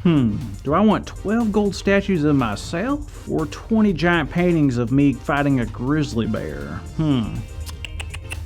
Do I want 12 gold statues of myself or 20 giant paintings of me fighting a grizzly bear?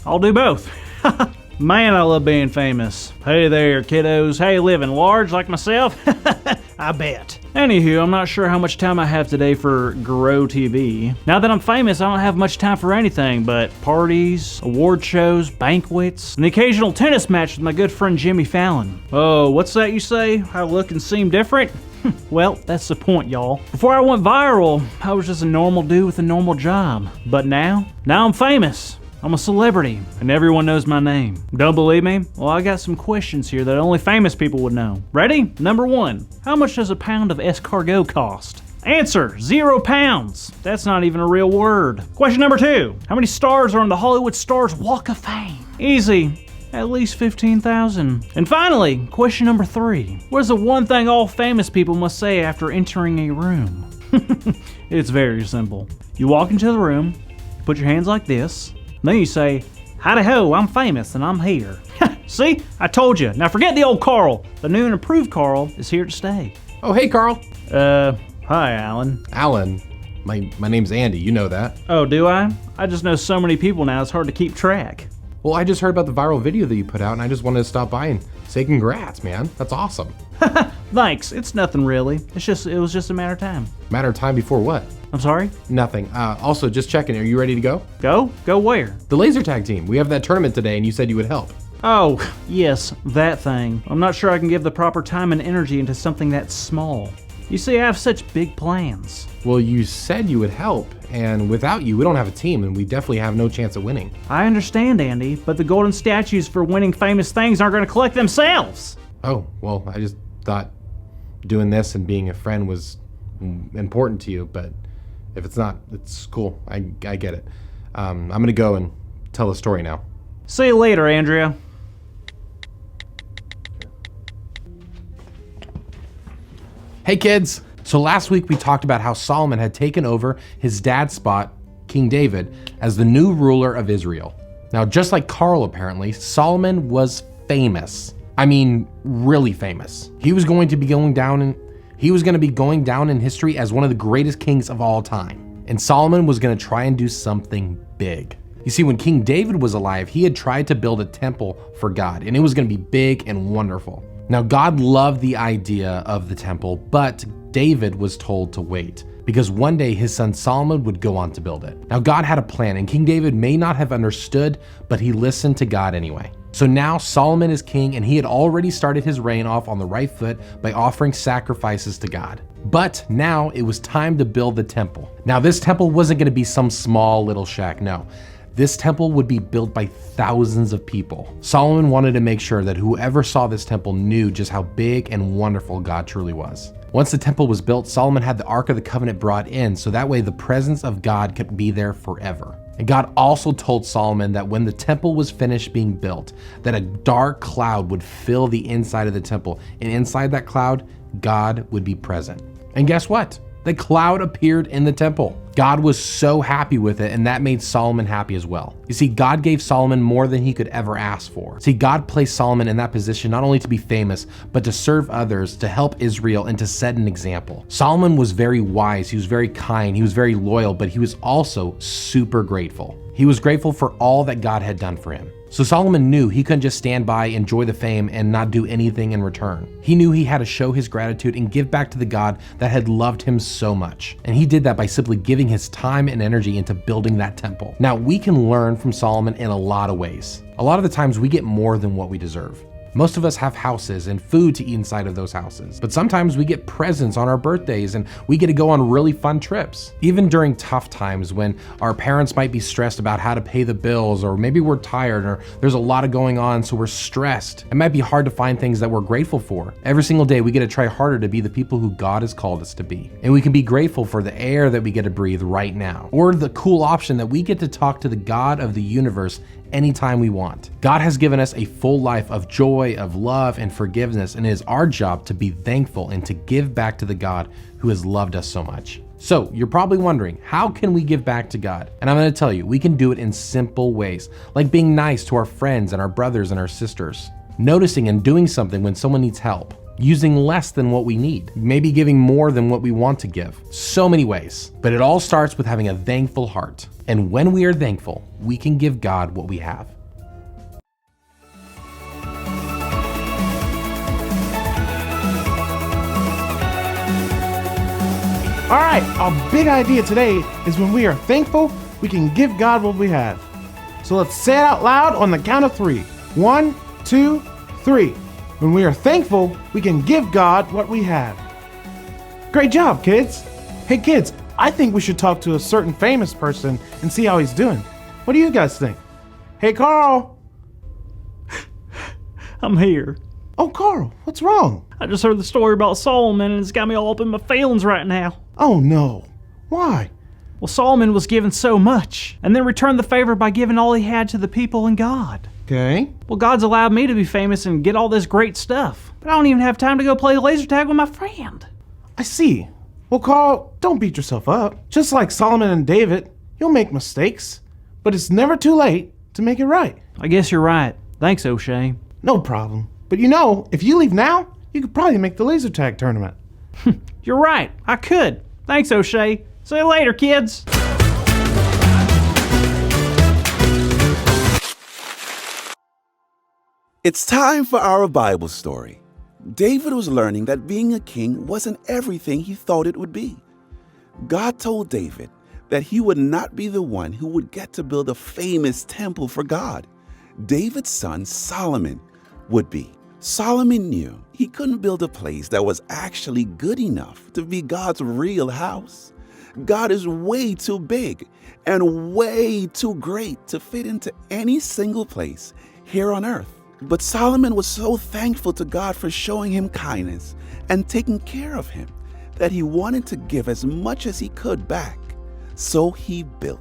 I'll do both. Man, I love being famous. Hey there, kiddos. Hey, living large like myself? I bet. Anywho, I'm not sure how much time I have today for Grow TV. Now that I'm famous, I don't have much time for anything but parties, award shows, banquets, and the occasional tennis match with my good friend Jimmy Fallon. Oh, what's that you say? I look and seem different? Well, that's the point, y'all. Before I went viral, I was just a normal dude with a normal job. But now I'm famous. I'm a celebrity, and everyone knows my name. Don't believe me? Well, I got some questions here that only famous people would know. Ready? Number 1. How much does a pound of escargot cost? Answer, 0 pounds. That's not even a real word. Question number 2. How many stars are on the Hollywood Stars Walk of Fame? Easy. At least 15,000. And finally, question number 3. What is the one thing all famous people must say after entering a room? It's very simple. You walk into the room, put your hands like this, then you say, "Howdy ho, I'm famous and I'm here." See? I told you. Now forget the old Carl. The new and improved Carl is here to stay. Oh, hey, Carl. Hi, Alan. Alan. My name's Andy. You know that. Oh, do I? I just know so many people now, it's hard to keep track. Well, I just heard about the viral video that you put out, and I just wanted to stop by and say congrats, man. That's awesome. Thanks. It's nothing really. It was just a matter of time. Matter of time before what? I'm sorry? Nothing. Also, just checking. Are you ready to go? Go? Go where? The laser tag team. We have that tournament today, and you said you would help. Oh, yes, that thing. I'm not sure I can give the proper time and energy into something that small. You see, I have such big plans. Well, you said you would help, and without you, we don't have a team, and we definitely have no chance of winning. I understand, Andy, but the golden statues for winning famous things aren't going to collect themselves. Oh, well, I just thought doing this and being a friend was important to you, but if it's not, it's cool. I get it. I'm going to go and tell the story now. See you later, Andrea. Hey kids! So last week we talked about how Solomon had taken over his dad's spot, King David, as the new ruler of Israel. Now, just like Carl apparently, Solomon was famous. I mean, really famous. He was going to be going down in history as one of the greatest kings of all time. And Solomon was going to try and do something big. You see, when King David was alive, he had tried to build a temple for God, and it was going to be big and wonderful. Now, God loved the idea of the temple, but David was told to wait because one day his son Solomon would go on to build it. Now, God had a plan, and King David may not have understood, but he listened to God anyway. So now Solomon is king, and he had already started his reign off on the right foot by offering sacrifices to God. But now it was time to build the temple. Now, this temple wasn't going to be some small little shack, no. This temple would be built by thousands of people. Solomon wanted to make sure that whoever saw this temple knew just how big and wonderful God truly was. Once the temple was built, Solomon had the Ark of the Covenant brought in, so that way the presence of God could be there forever. And God also told Solomon that when the temple was finished being built, that a dark cloud would fill the inside of the temple, and inside that cloud, God would be present. And guess what? The cloud appeared in the temple. God was so happy with it, and that made Solomon happy as well. You see, God gave Solomon more than he could ever ask for. See, God placed Solomon in that position not only to be famous, but to serve others, to help Israel, and to set an example. Solomon was very wise, he was very kind, he was very loyal, but he was also super grateful. He was grateful for all that God had done for him. So Solomon knew he couldn't just stand by, enjoy the fame, and not do anything in return. He knew he had to show his gratitude and give back to the God that had loved him so much. And he did that by simply giving his time and energy into building that temple. Now, we can learn from Solomon in a lot of ways. A lot of the times we get more than what we deserve. Most of us have houses and food to eat inside of those houses, but sometimes we get presents on our birthdays and we get to go on really fun trips. Even during tough times when our parents might be stressed about how to pay the bills, or maybe we're tired, or there's a lot going on so we're stressed. It might be hard to find things that we're grateful for. Every single day we get to try harder to be the people who God has called us to be. And we can be grateful for the air that we get to breathe right now, or the cool option that we get to talk to the God of the universe anytime we want. God has given us a full life of joy, of love, and forgiveness, and it is our job to be thankful and to give back to the God who has loved us so much. So you're probably wondering, how can we give back to God? And I'm going to tell you, we can do it in simple ways, like being nice to our friends and our brothers and our sisters, noticing and doing something when someone needs help, using less than what we need, maybe giving more than what we want to give. So many ways. But it all starts with having a thankful heart. And when we are thankful, we can give God what we have. All right, our big idea today is when we are thankful, we can give God what we have. So let's say it out loud on the count of 3. 1, 2, 3. When we are thankful, we can give God what we have. Great job, kids. Hey, kids, I think we should talk to a certain famous person and see how he's doing. What do you guys think? Hey, Carl. I'm here. Oh, Carl, what's wrong? I just heard the story about Solomon and it's got me all up in my feelings right now. Oh, no. Why? Well, Solomon was given so much and then returned the favor by giving all he had to the people and God. Okay. Well, God's allowed me to be famous and get all this great stuff, but I don't even have time to go play laser tag with my friend. I see. Well, Carl, don't beat yourself up. Just like Solomon and David, you'll make mistakes, but it's never too late to make it right. I guess you're right. Thanks, O'Shea. No problem. But you know, if you leave now, you could probably make the laser tag tournament. You're right. I could. Thanks, O'Shea. See you later, kids. It's time for our Bible story. David was learning that being a king wasn't everything he thought it would be. God told David that he would not be the one who would get to build a famous temple for God. David's son Solomon would be. Solomon knew he couldn't build a place that was actually good enough to be God's real house. God is way too big and way too great to fit into any single place here on earth. But Solomon was so thankful to God for showing him kindness and taking care of him that he wanted to give as much as he could back. So he built.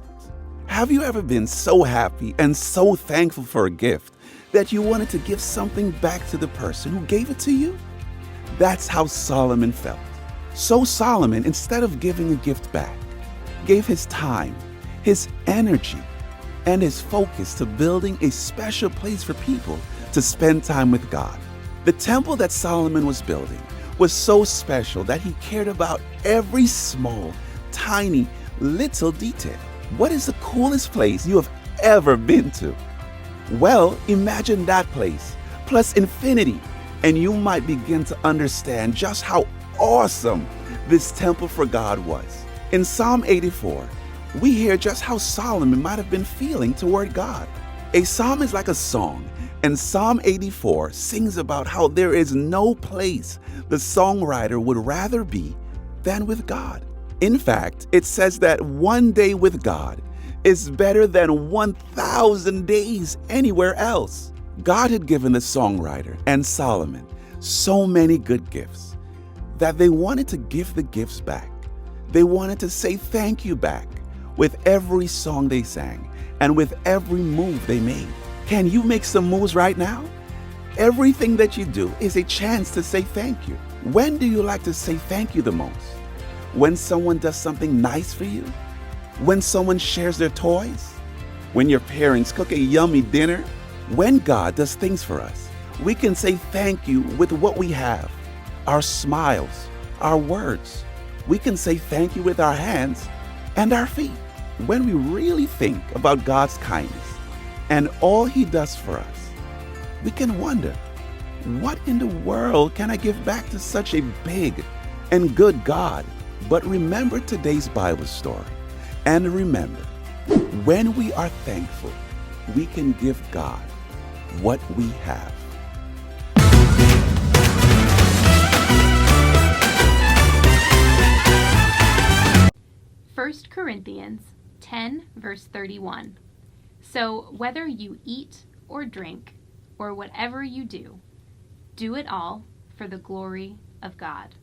Have you ever been so happy and so thankful for a gift that you wanted to give something back to the person who gave it to you? That's how Solomon felt. So Solomon, instead of giving a gift back, gave his time, his energy, and his focus to building a special place for people to spend time with God. The temple that Solomon was building was so special that he cared about every small, tiny, little detail. What is the coolest place you have ever been to? Well, imagine that place, plus infinity, and you might begin to understand just how awesome this temple for God was. In Psalm 84, we hear just how Solomon might have been feeling toward God. A psalm is like a song, and Psalm 84 sings about how there is no place the songwriter would rather be than with God. In fact, it says that one day with God is better than 1,000 days anywhere else. God had given the songwriter and Solomon so many good gifts that they wanted to give the gifts back. They wanted to say thank you back with every song they sang and with every move they made. Can you make some moves right now? Everything that you do is a chance to say thank you. When do you like to say thank you the most? When someone does something nice for you? When someone shares their toys? When your parents cook a yummy dinner? When God does things for us, we can say thank you with what we have, our smiles, our words. We can say thank you with our hands and our feet. When we really think about God's kindness and all He does for us, we can wonder, what in the world can I give back to such a big and good God? But remember today's Bible story, and remember, when we are thankful, we can give God what we have. 1 Corinthians 10, verse 31. So whether you eat or drink or whatever you do, do it all for the glory of God.